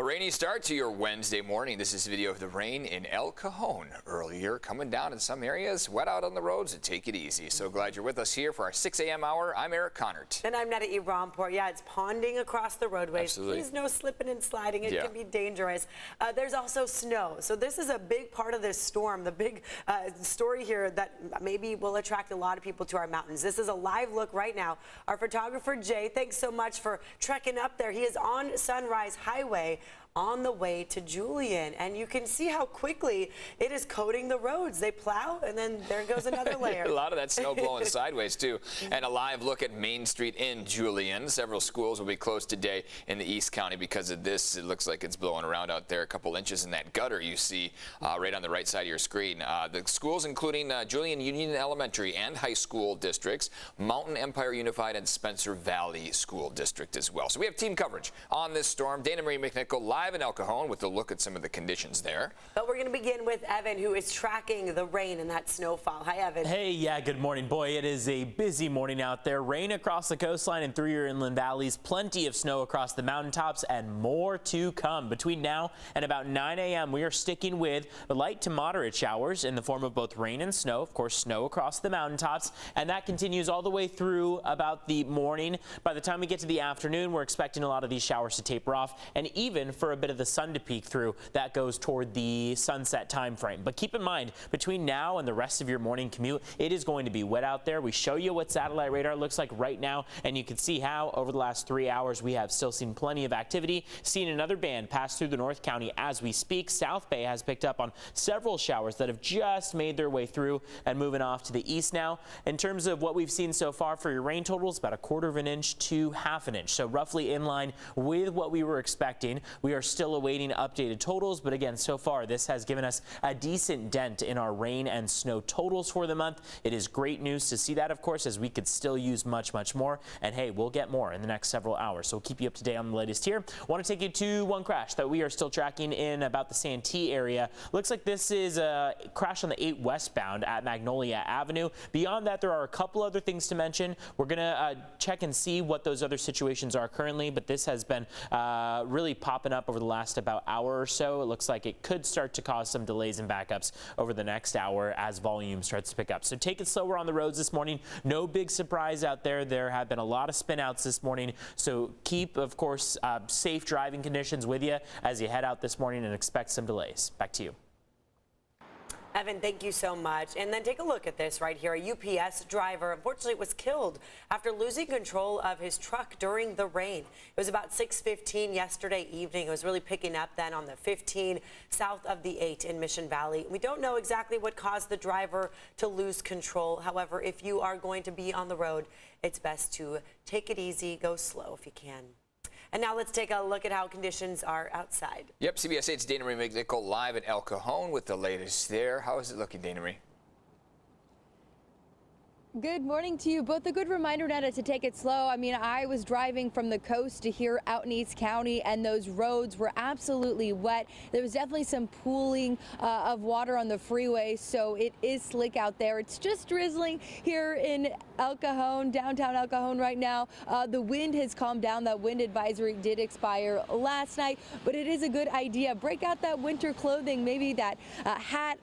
A rainy start to your Wednesday morning. This is a video of the rain in El Cajon earlier, coming down in some areas. Wet out on the roads, and take it easy. So glad you're with us here for our 6 a.m. hour. I'm Eric Connert. And I'm Netta Ramport. Yeah, it's ponding across the roadways. Absolutely. Please no slipping and sliding. It can be dangerous. There's also snow. So this is a big part of this storm. The big story here that maybe will attract a lot of people to our mountains. This is a live look right now. Our photographer, Jay, thanks so much for trekking up there. He is on Sunrise Highway on the way to Julian, and you can see how quickly it is coating the roads. They plow, and then there goes another layer. A lot of that snow blowing sideways, too. And a live look at Main Street in Julian. Several schools will be closed today in the East County because of this. It looks like it's blowing around out there. A couple inches in that gutter you see right on the right side of your screen. The schools, including Julian Union Elementary and High School districts, Mountain Empire Unified, and Spencer Valley School District as well. So we have team coverage on this storm. Dana Marie McNichol live in El Cajon with a look at some of the conditions there. But we're going to begin with Evan, who is tracking the rain and that snowfall. Hi, Evan. Hey, yeah, good morning. Boy, it is a busy morning out there. Rain across the coastline and through your inland valleys. Plenty of snow across the mountaintops and more to come. Between now and about 9 a.m., we are sticking with light to moderate showers in the form of both rain and snow. Of course, snow across the mountaintops, and that continues all the way through about the morning. By the time we get to the afternoon, we're expecting a lot of these showers to taper off, and even for a bit of the sun to peek through. That goes toward the sunset time frame. But keep in mind, between now and the rest of your morning commute, it is going to be wet out there. We show you what satellite radar looks like right now, and you can see how over the last 3 hours we have still seen plenty of activity. Seen another band pass through the North County as we speak. South Bay has picked up on several showers that have just made their way through and moving off to the east now. In terms of what we've seen so far for your rain totals, about 1/4 inch to 1/2 inch. So roughly in line with what we were expecting. We are still awaiting updated totals, but again, so far this has given us a decent dent in our rain and snow totals for the month. It is great news to see that, of course, as we could still use much more. And hey, we'll get more in the next several hours. So we'll keep you up to date on the latest here. Want to take you to one crash that we are still tracking in about the Santee area. Looks like this is a crash on the 8 westbound at Magnolia Avenue. Beyond that, there are a couple other things to mention. We're going to check and see what those other situations are currently, but this has been really popping up over the last about hour or so. It looks like it could start to cause some delays and backups over the next hour as volume starts to pick up. So take it slower on the roads this morning. No big surprise out there. There have been a lot of spin outs this morning. So keep, of course, safe driving conditions with you as you head out this morning and expect some delays. Back to you. Evan, thank you so much. And then take a look at this right here. A UPS driver, unfortunately, was killed after losing control of his truck during the rain. It was about 6:15 yesterday evening. It was really picking up then on the 15 south of the 8 in Mission Valley. We don't know exactly what caused the driver to lose control. However, if you are going to be on the road, it's best to take it easy, go slow if you can. And now let's take a look at how conditions are outside. Yep, CBS 8's Dana Marie McNichol live at El Cajon with the latest there. How is it looking, Dana Marie? Good morning to you. Both a good reminder, Netta, to take it slow. I mean, I was driving from the coast to here out in East County, and those roads were absolutely wet. There was definitely some pooling of water on the freeway, so it is slick out there. It's just drizzling here in El Cajon, downtown El Cajon right now. The wind has calmed down. That wind advisory did expire last night, but it is a good idea. Break out that winter clothing, maybe that hat,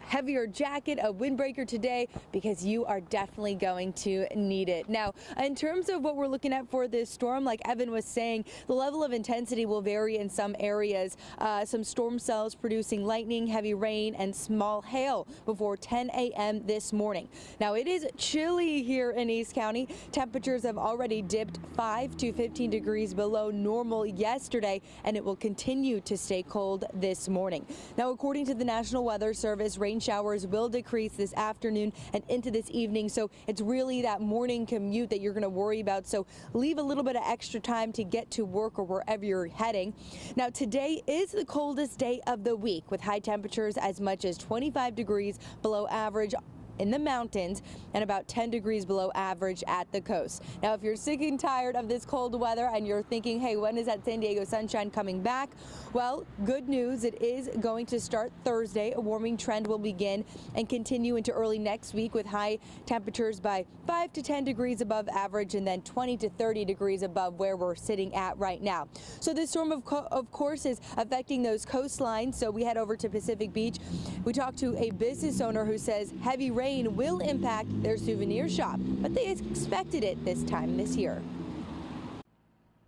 heavier jacket, a windbreaker today, because you are definitely going to need it. Now, in terms of what we're looking at for this storm, like Evan was saying, the level of intensity will vary in some areas. Some storm cells producing lightning, heavy rain, and small hail before 10 a.m. this morning. Now, it is chilly here in East County. Temperatures have already dipped 5 to 15 degrees below normal yesterday, and it will continue to stay cold this morning. Now, according to the National Weather Service, rain showers will decrease this afternoon and into this evening, so it's really that morning commute that you're going to worry about. So leave a little bit of extra time to get to work or wherever you're heading. Now, today is the coldest day of the week, with high temperatures as much as 25 degrees below average in the mountains and about 10 degrees below average at the coast. Now, if you're sick and tired of this cold weather and you're thinking, hey, when is that San Diego sunshine coming back? Well, good news, it is going to start Thursday. A warming trend will begin and continue into early next week with high temperatures by 5 to 10 degrees above average and then 20 to 30 degrees above where we're sitting at right now. So this storm, of course, is affecting those coastlines. So we head over to Pacific Beach. We talked to a business owner who says heavy rain will impact their souvenir shop, but they expected it this time this year.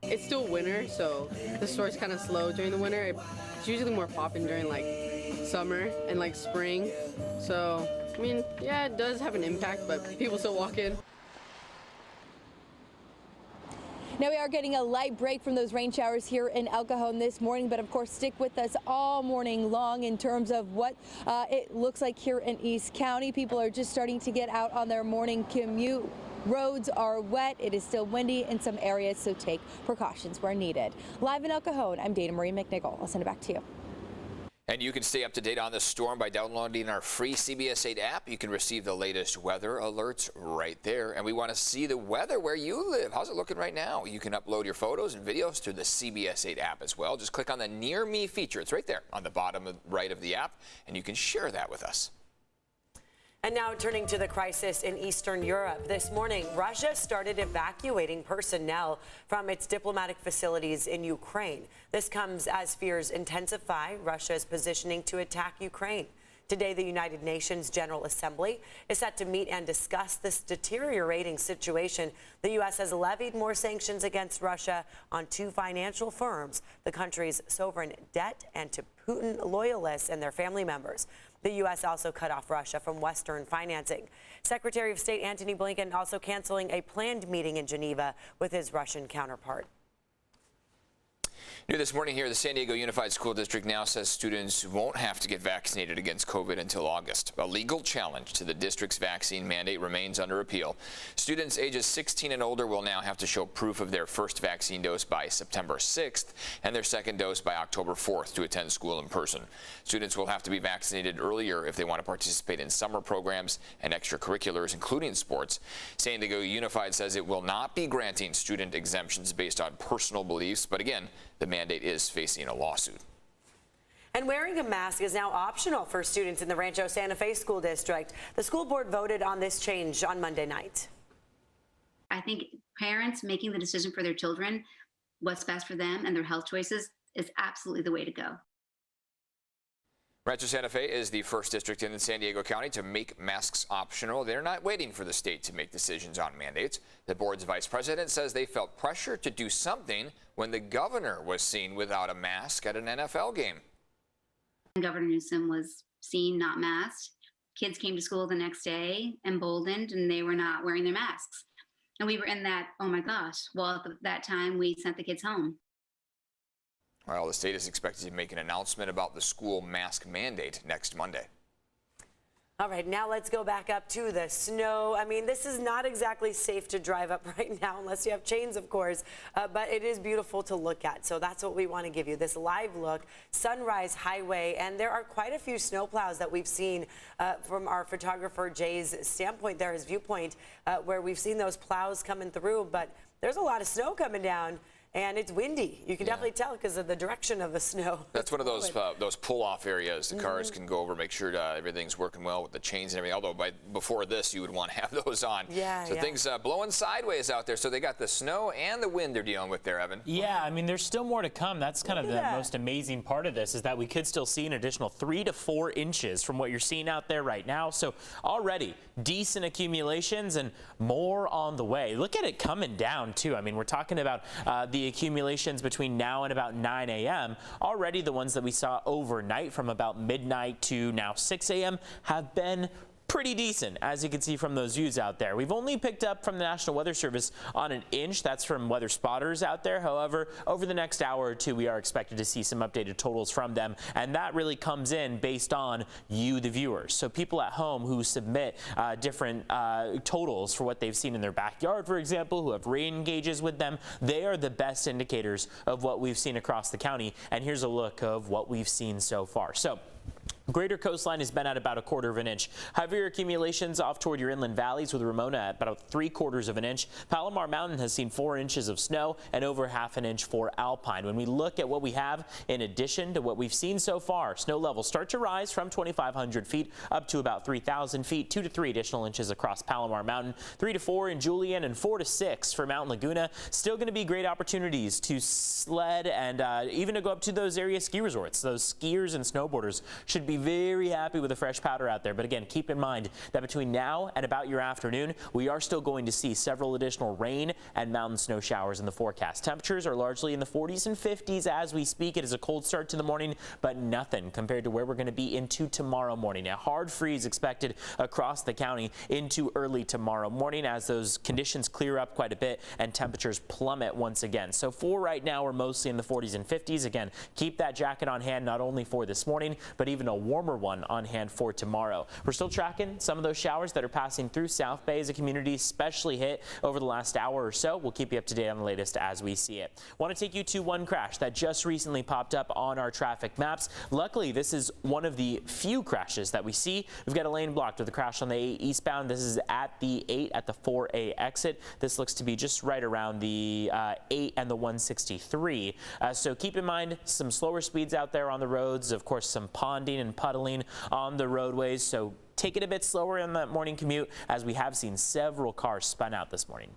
It's still winter, so the store's kind of slow during the winter. It's usually more popping during like summer and like spring. So, I mean, yeah, it does have an impact, but people still walk in. Now we are getting a light break from those rain showers here in El Cajon this morning, but of course stick with us all morning long in terms of what it looks like here in East County. People are just starting to get out on their morning commute. Roads are wet. It is still windy in some areas, so take precautions where needed. Live in El Cajon, I'm Dana Marie McNichol. I'll send it back to you. And you can stay up to date on the storm by downloading our free CBS 8 app. You can receive the latest weather alerts right there. And we want to see the weather where you live. How's it looking right now? You can upload your photos and videos to the CBS 8 app as well. Just click on the Near Me feature. It's right there on the bottom right of the app, and you can share that with us. And now turning to the crisis in Eastern Europe. This morning, Russia started evacuating personnel from its diplomatic facilities in Ukraine. This comes as fears intensify Russia's positioning to attack Ukraine. Today, the United Nations General Assembly is set to meet and discuss this deteriorating situation. The U.S. has levied more sanctions against Russia on 2 financial firms, the country's sovereign debt, and to Putin loyalists and their family members. The U.S. also cut off Russia from Western financing. Secretary of State Antony Blinken also canceling a planned meeting in Geneva with his Russian counterpart. New this morning here, the San Diego Unified School District now says students won't have to get vaccinated against COVID until August. A legal challenge to the district's vaccine mandate remains under appeal. Students ages 16 and older will now have to show proof of their first vaccine dose by September 6th and their second dose by October 4th to attend school in person. Students will have to be vaccinated earlier if they want to participate in summer programs and extracurriculars, including sports. San Diego Unified says it will not be granting student exemptions based on personal beliefs, but again, the mandate is facing a lawsuit. And wearing a mask is now optional for students in the Rancho Santa Fe School District. The school board voted on this change on Monday night. I think parents making the decision for their children, what's best for them and their health choices, is absolutely the way to go. Rancho Santa Fe is the first district in San Diego County to make masks optional. They're not waiting for the state to make decisions on mandates. The board's vice president says they felt pressure to do something when the governor was seen without a mask at an NFL game. Governor Newsom was seen not masked. Kids came to school the next day emboldened, and they were not wearing their masks. And we were in that, oh my gosh. Well, at that time, we sent the kids home. Well, the state is expected to make an announcement about the school mask mandate next Monday. All right, now let's go back up to the snow. I mean, this is not exactly safe to drive up right now unless you have chains, of course, but it is beautiful to look at. So that's what we want to give you, this live look, Sunrise Highway. And there are quite a few snowplows that we've seen from our photographer Jay's standpoint there, his viewpoint, where we've seen those plows coming through. But there's a lot of snow coming down. And it's windy. You can definitely tell because of the direction of the snow. That's one of those pull-off areas. The cars can go over, make sure everything's working well with the chains and everything. Although before this, you would want to have those on. So things blowing sideways out there. So they got the snow and the wind they're dealing with there, Evan. Yeah, I mean, there's still more to come. That's kind of the most amazing part of this is that we could still see an additional 3 to 4 inches from what you're seeing out there right now. So already decent accumulations and more on the way. Look at it coming down, too. I mean, we're talking about the accumulations between now and about 9 a.m. Already the ones that we saw overnight from about midnight to now 6 a.m. have been pretty decent, as you can see from those views out there. We've only picked up from the National Weather Service on 1 inch. That's from weather spotters out there. However, over the next hour or two, we are expected to see some updated totals from them. And that really comes in based on you, the viewers. So people at home who submit different totals for what they've seen in their backyard, for example, who have rain gauges with them, they are the best indicators of what we've seen across the county. And here's a look of what we've seen so far. So Greater coastline has been at about 1/4 inch. Heavier accumulations off toward your inland valleys with Ramona at about 3/4 inch. Palomar Mountain has seen 4 inches of snow and over 1/2 inch for Alpine. When we look at what we have in addition to what we've seen so far, snow levels start to rise from 2,500 feet up to about 3,000 feet, 2 to 3 additional inches across Palomar Mountain, 3 to 4 in Julian, and 4 to 6 for Mount Laguna. Still going to be great opportunities to sled and even to go up to those area ski resorts. Those skiers and snowboarders should be very happy with the fresh powder out there. But again, keep in mind that between now and about your afternoon, we are still going to see several additional rain and mountain snow showers in the forecast. Temperatures are largely in the 40s and 50s as we speak. It is a cold start to the morning, but nothing compared to where we're going to be into tomorrow morning. A hard freeze expected across the county into early tomorrow morning as those conditions clear up quite a bit and temperatures plummet once again. So for right now, we're mostly in the 40s and 50s. Again, keep that jacket on hand not only for this morning, but even a warmer one on hand for tomorrow. We're still tracking some of those showers that are passing through South Bay as a community, especially hit over the last hour or so. We'll keep you up to date on the latest as we see it. Want to take you to one crash that just recently popped up on our traffic maps. Luckily, this is one of the few crashes that we see. We've got a lane blocked with a crash on the 8 eastbound. This is at the 8 at the 4A exit. This looks to be just right around the 8 and the 163. So keep in mind some slower speeds out there on the roads. Of course, some ponding and puddling on the roadways. So take it a bit slower in that morning commute as we have seen several cars spun out this morning.